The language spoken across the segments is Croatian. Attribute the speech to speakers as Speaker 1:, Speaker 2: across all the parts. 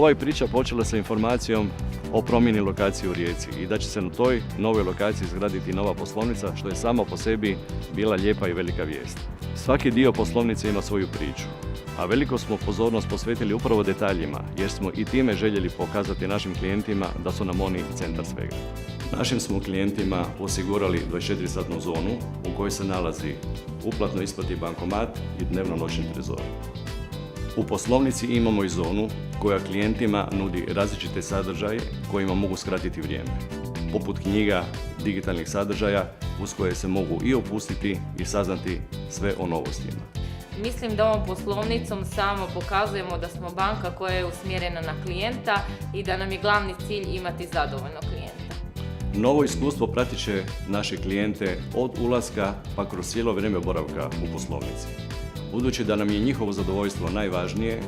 Speaker 1: Ova je priča počela sa informacijom o promjeni lokacije u Rijeci i da će se na toj novoj lokaciji izgraditi nova poslovnica, što je samo po sebi bila lijepa i velika vijest. Svaki dio poslovnice ima svoju priču, a veliko smo pozornost posvetili upravo detaljima, jer smo i time željeli pokazati našim klijentima da su nam oni centar svega. Našim smo klijentima osigurali 24-satnu zonu u kojoj se nalazi uplatno isplati bankomat i dnevno-noćni trezor. U poslovnici imamo i zonu koja klijentima nudi različite sadržaje kojima mogu skratiti vrijeme, poput knjiga, digitalnih sadržaja uz koje se mogu i opustiti i saznati sve o novostima.
Speaker 2: Mislim da ovom poslovnicom samo pokazujemo da smo banka koja je usmjerena na klijenta i da nam je glavni cilj imati zadovoljnog klijenta.
Speaker 1: Novo iskustvo pratit će naše klijente od ulaska pa kroz cijelo vrijeme boravka u poslovnici. Budući da nam je njihovo zadovoljstvo najvažnije,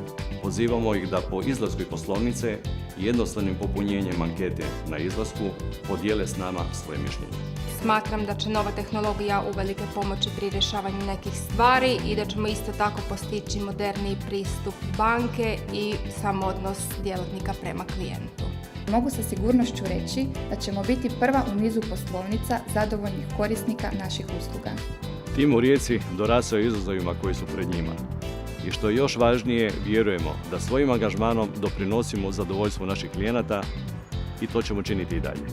Speaker 1: pozivamo ih da po izlasku iz poslovnice jednostavnim popunjenjem ankete na izlasku podijele s nama svoje mišljenje.
Speaker 3: Smatram da će nova tehnologija uvelike pomoći pri rješavanju nekih stvari i da ćemo isto tako postići moderniji pristup banke i sam odnos djelatnika prema klijentu.
Speaker 4: Mogu sa sigurnošću reći da ćemo biti prva u nizu poslovnica zadovoljnih korisnika naših usluga.
Speaker 1: Tim u Rijeci dorasao je izazovima koji su pred njima. I što je još važnije, vjerujemo da svojim angažmanom doprinosimo zadovoljstvu naših klijenata i to ćemo činiti i dalje.